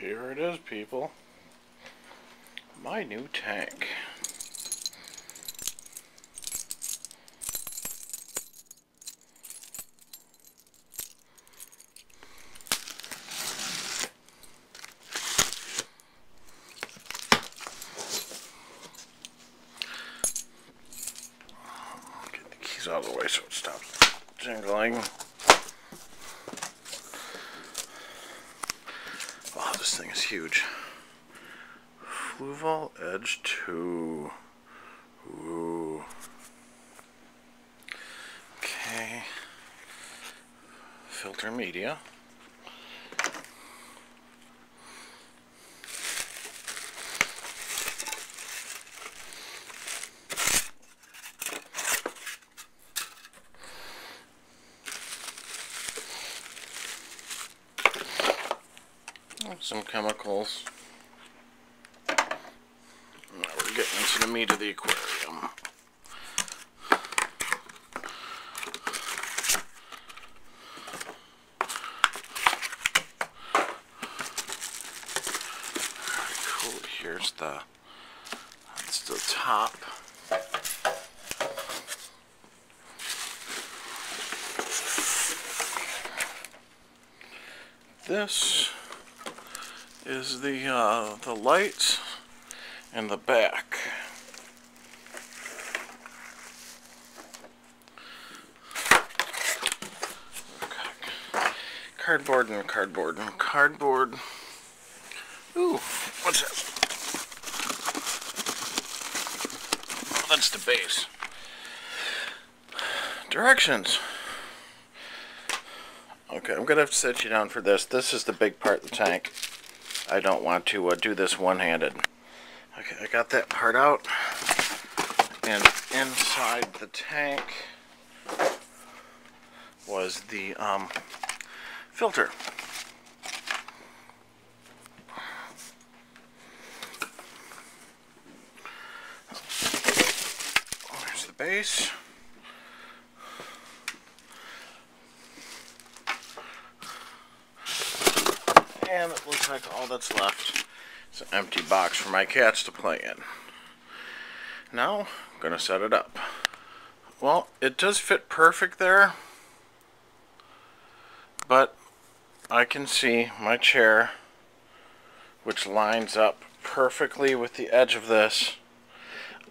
Here it is, people. My new tank. Get the keys out of the way so it stops jingling. Wow, this thing is huge. Fluval Edge 2. Ooh. Okay. Filter media. Some chemicals. Now we're getting into the meat of the aquarium. Cool. Here's that's the top. This is the lights and the back. Okay. Cardboard and cardboard and cardboard. Ooh, what's this? Oh, that's the base. Directions. Okay, I'm gonna have to set you down for this. This is the big part of the tank. I don't want to do this one-handed. Okay, I got that part out. And inside the tank was the filter. There's the base. And it looks like all that's left is an empty box for my cats to play in. Now, I'm going to set it up. Well, it does fit perfect there, but I can see my chair, which lines up perfectly with the edge of this.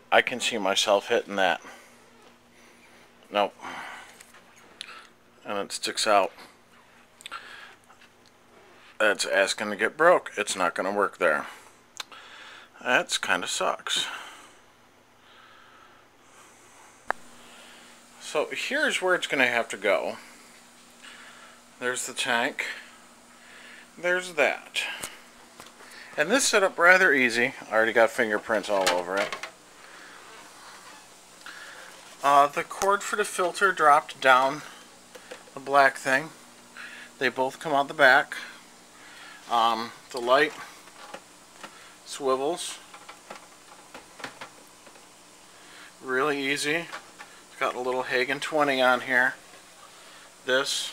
I can see myself hitting that. Nope. And it sticks out. That's asking to get broke. It's not going to work there. That's kind of sucks. So here's where it's going to have to go. There's the tank. There's that. And this setup rather easy. I already got fingerprints all over it. The cord for the filter dropped down the black thing. They both come out the back. The light swivels. Really easy. It's got a little Hagen 20 on here. This,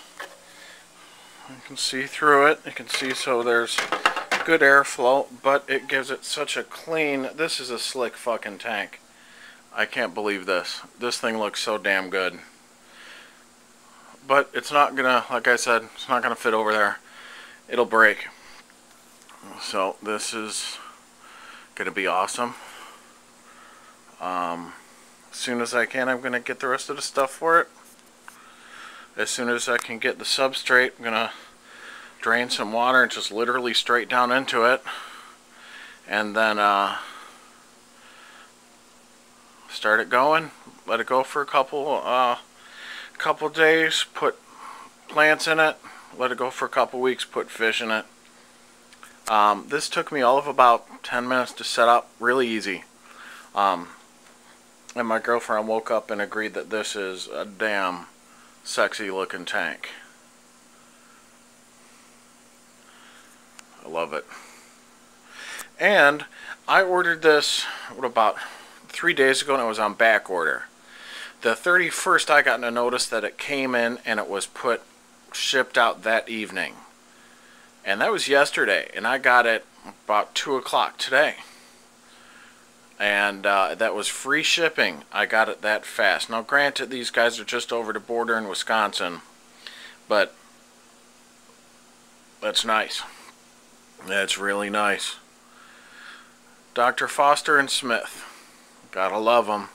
you can see through it. You can see so there's good airflow, but it gives it such a clean, this is a slick fucking tank. I can't believe this. This thing looks so damn good. But it's not gonna, like I said, it's not gonna fit over there. It'll break. So this is gonna be awesome. As soon as I can, I'm gonna get the rest of the stuff for it. As soon as I can get the substrate, I'm gonna drain some water and just literally straight down into it, and then start it going. Let it go for a couple days. Put plants in it. Let it go for a couple weeks. Put fish in it. This took me all of about 10 minutes to set up. Really easy. And my girlfriend woke up and agreed that this is a damn sexy looking tank. I love it. And I ordered this, what, about 3 days ago, and it was on back order. The 31st I got a notice that it came in and it was shipped out that evening. And that was yesterday, and I got it about 2 o'clock today. And that was free shipping. I got it that fast. Now granted, these guys are just over the border in Wisconsin, but that's nice. That's really nice. Dr. Foster and Smith. Gotta love them.